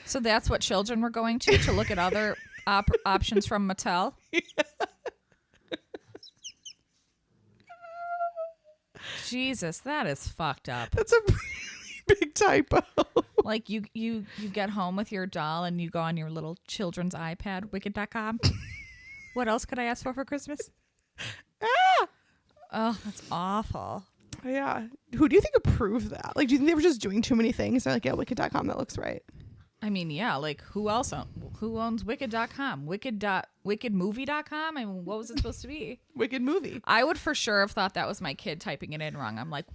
So that's what children were going to look at other options from Mattel? Yeah. Jesus, that is fucked up. That's a really big typo. Like you get home with your doll and you go on your little children's iPad, wicked.com. What else could I ask for Christmas? Ah! Oh, that's awful. Yeah. Who do you think approved that? Like, do you think they were just doing too many things? They're like, yeah, wicked.com, that looks right. I mean, yeah, like who else who owns wicked.com? Wickedmovie.com? I mean, what was it supposed to be? Wicked movie. I would for sure have thought that was my kid typing it in wrong. I'm like,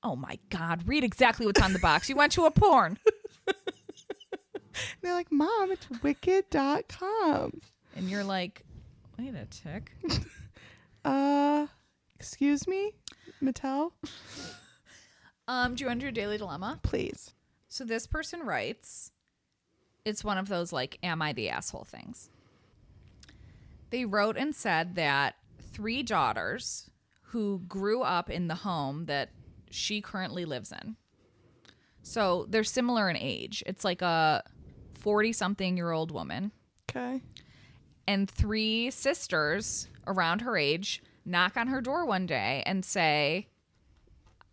oh my God, read exactly what's on the box. You went to a porn. They're like, Mom, it's wicked.com. And you're like, wait a tick. Excuse me, Mattel? Do you want to do a daily dilemma? Please. So this person writes, it's one of those like, am I the asshole things? They wrote and said that 3 daughters who grew up in the home that she currently lives in. So they're similar in age. It's like a 40-something-year-old woman. Okay. And 3 sisters around her age knock on her door one day and say,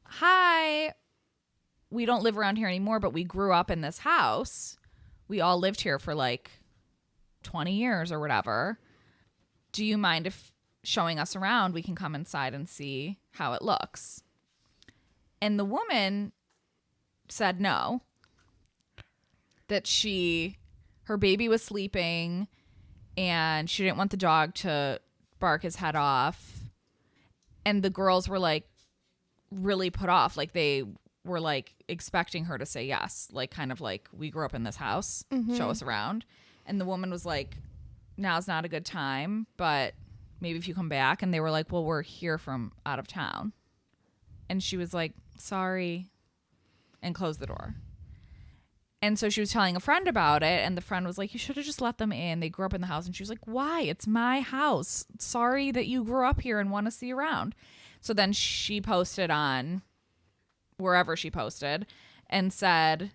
hi, we don't live around here anymore, but we grew up in this house. We all lived here for like 20 years or whatever. Do you mind if showing us around, we can come inside and see how it looks? And the woman said no, that her baby was sleeping and she didn't want the dog to bark his head off. And the girls were like really put off. Like they were like expecting her to say yes. Like kind of like, we grew up in this house, show us around. And the woman was like, now's not a good time, but maybe if you come back. And they were like, well, we're here from out of town. And she was like, sorry, and closed the door. And so she was telling a friend about it, and the friend was like, you should have just let them in. They grew up in the house. And she was like, why? It's my house. Sorry that you grew up here and want to see around. So then she posted on wherever she posted and said,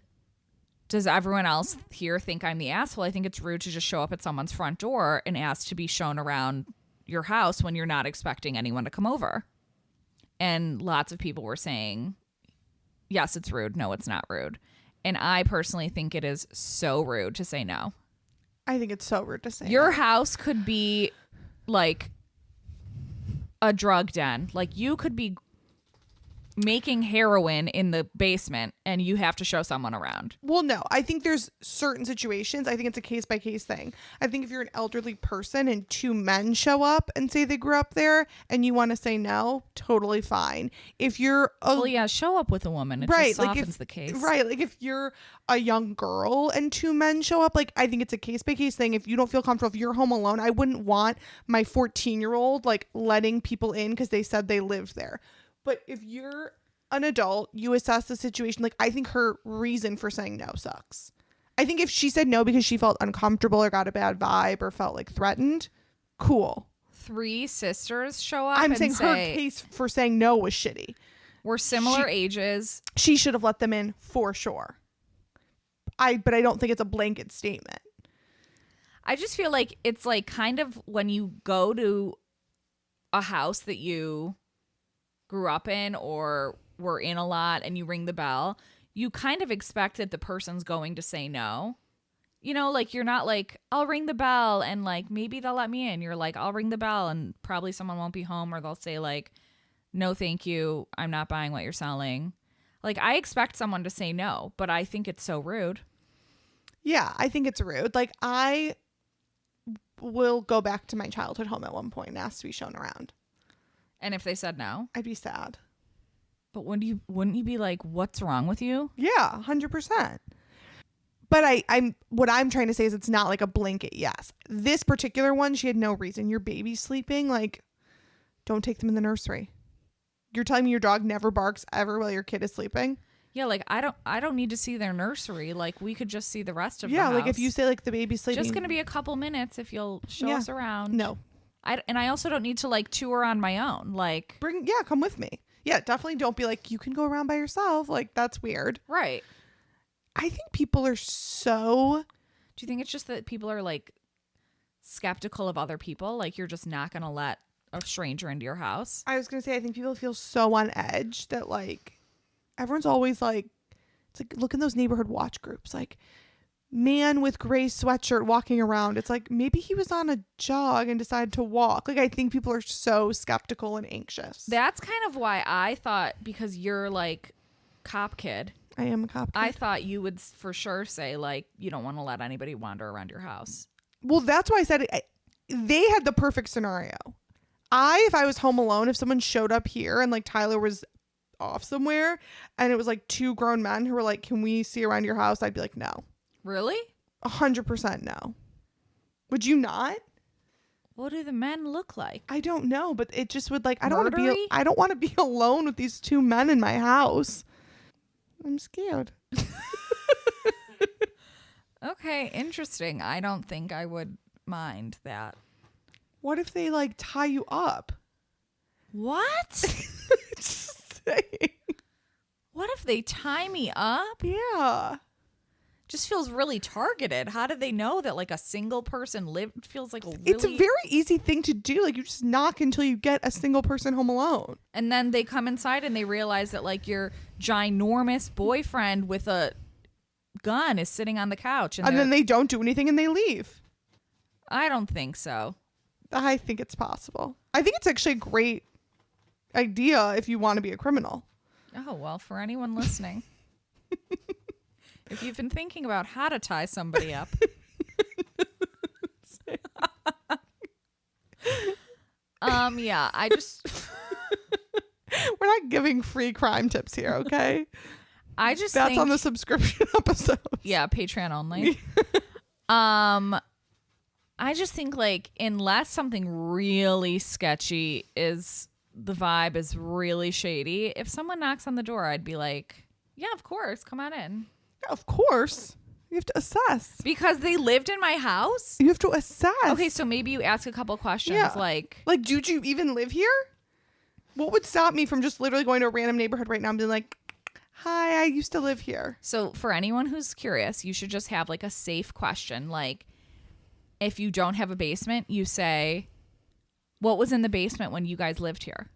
does everyone else here think I'm the asshole? I think it's rude to just show up at someone's front door and ask to be shown around your house when you're not expecting anyone to come over. And lots of people were saying, yes, it's rude. No, it's not rude. And I personally think it is so rude to say no. I think it's so rude to say Your no. house could be like a drug den. Like you could be making heroin in the basement and you have to show someone around. Well, no, I think there's certain situations. I think it's a case by case thing. I think if you're an elderly person and 2 men show up and say they grew up there and you want to say no, totally fine. If you're well, yeah, show up with a woman. It just softens the case. Right. Like if you're a young girl and 2 men show up, like I think it's a case by case thing. If you don't feel comfortable, if you're home alone, I wouldn't want my 14-year-old like letting people in because they said they lived there. But if you're an adult, you assess the situation. Like, I think her reason for saying no sucks. I think if she said no because she felt uncomfortable or got a bad vibe or felt like threatened, cool. 3 sisters show up I'm and saying say, her case for saying no was shitty. we're similar ages. She should have let them in for sure. But I don't think it's a blanket statement. I just feel like it's like kind of when you go to a house that you grew up in or were in a lot and you ring the bell, you kind of expect that the person's going to say no. You know, like you're not like, I'll ring the bell and like maybe they'll let me in. You're like, I'll ring the bell and probably someone won't be home, or they'll say like, no, thank you, I'm not buying what you're selling. Like I expect someone to say no, but I think it's so rude. Yeah, I think it's rude. Like I will go back to my childhood home at one point and ask to be shown around. And if they said no, I'd be sad. but wouldn't you be like, what's wrong with you? Yeah, 100%. But what I'm trying to say is it's not like a blanket yes. This particular one, she had no reason. Your baby's sleeping, like, don't take them in the nursery. You're telling me your dog never barks ever while your kid is sleeping? Yeah, like I don't need to see their nursery. Like we could just see the rest of the Yeah, house. like if you say like the baby's sleeping. just gonna be a couple minutes if you'll show us around. No. I also don't need to like tour on my own. Like Come with me. Yeah, definitely don't be like, you can go around by yourself. Like that's weird. right. I think people are so. Do you think it's just that people are like skeptical of other people? Like you're just not gonna let a stranger into your house? I was gonna say I think people feel so on edge that like everyone's always like, it's like look in those neighborhood watch groups, like man with gray sweatshirt walking around. It's like maybe he was on a jog and decided to walk. Like I think people are so skeptical and anxious. That's kind of why I thought, because you're like cop kid, I am a cop kid. I thought you would for sure say like you don't want to let anybody wander around your house. Well, that's why I said it. They had the perfect scenario. If I was home alone, if someone showed up here and like Tyler was off somewhere and it was like 2 grown men who were like, can we see around your house? I'd be like, no. Really? 100% no. Would you not? What do the men look like? I don't know, but it just would like I don't Murdery? want to be alone with these two men in my house. I'm scared. Okay, interesting. I don't think I would mind that. What if they like tie you up? What? Just saying. What if they tie me up? Yeah. Just feels really targeted. How do they know that like a single person lived? Feels like a really... It's a very easy thing to do. Like you just knock until you get a single person home alone. And then they come inside and they realize that like your ginormous boyfriend with a gun is sitting on the couch. And then they don't do anything and they leave. I don't think so. I think it's possible. I think it's actually a great idea if you want to be a criminal. Oh, well, for anyone listening, if you've been thinking about how to tie somebody up. Yeah, I just... We're not giving free crime tips here, okay? I just That's think... on the subscription episode. Yeah, Patreon only. I just think like unless something really sketchy is the vibe is really shady, if someone knocks on the door, I'd be like, yeah, of course, come on in. Yeah, of course. You have to assess. Because they lived in my house? You have to assess. Okay, so maybe you ask a couple questions like, did you even live here? What would stop me from just literally going to a random neighborhood right now and being like, hi, I used to live here. So for anyone who's curious, you should just have like a safe question. Like if you don't have a basement, you say, what was in the basement when you guys lived here?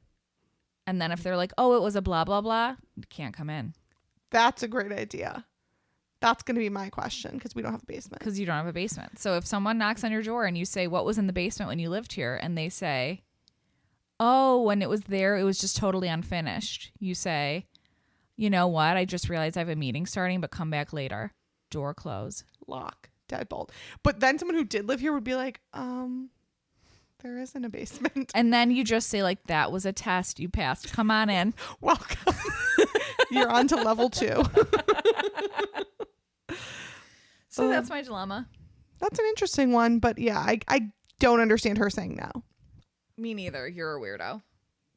And then if they're like, oh, it was a blah, blah, blah, you can't come in. That's a great idea. That's going to be my question because we don't have a basement. Because you don't have a basement. So if someone knocks on your door and you say, what was in the basement when you lived here? And they say, oh, when it was there, it was just totally unfinished. You say, you know what? I just realized I have a meeting starting, but come back later. Door close. Lock. Deadbolt. But then someone who did live here would be like, there isn't a basement. And then you just say like, that was a test. You passed. Come on in. Welcome. You're on to level 2. So that's my dilemma. That's an interesting one. But yeah, I don't understand her saying no. Me neither. You're a weirdo.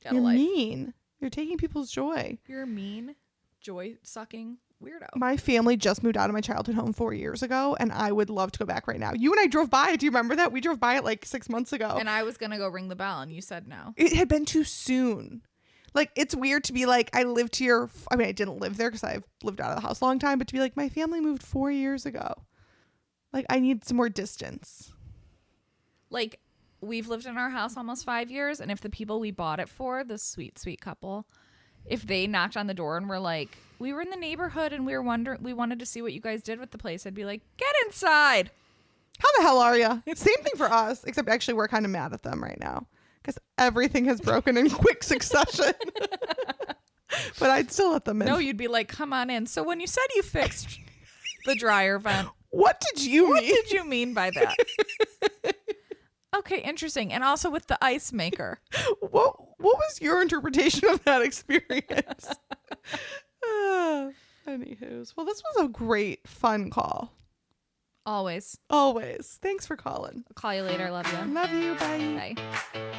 Got You're a life. mean. You're taking people's joy. You're a mean, joy-sucking weirdo. My family just moved out of my childhood home 4 years ago, and I would love to go back right now. You and I drove by. Do you remember that? We drove by it like 6 months ago. And I was going to go ring the bell, and you said no. It had been too soon. Like, it's weird to be like, I lived here. I mean, I didn't live there because I've lived out of the house a long time, but to be like, my family moved 4 years ago. Like, I need some more distance. Like, we've lived in our house almost 5 years, and if the people we bought it for, the sweet, sweet couple, if they knocked on the door and were like, we were in the neighborhood and we wanted to see what you guys did with the place, I'd be like, get inside. How the hell are you? Same thing for us, except actually we're kind of mad at them right now because everything has broken in quick succession. But I'd still let them in. No, you'd be like, come on in. So when you said you fixed the dryer vent, what did you mean? What did you mean by that? Okay, interesting. And also with the ice maker. What was your interpretation of that experience? Anywho's. Well, this was a great, fun call. Always. Always. Thanks for calling. I'll call you later. Love you. Love you. Bye. Bye.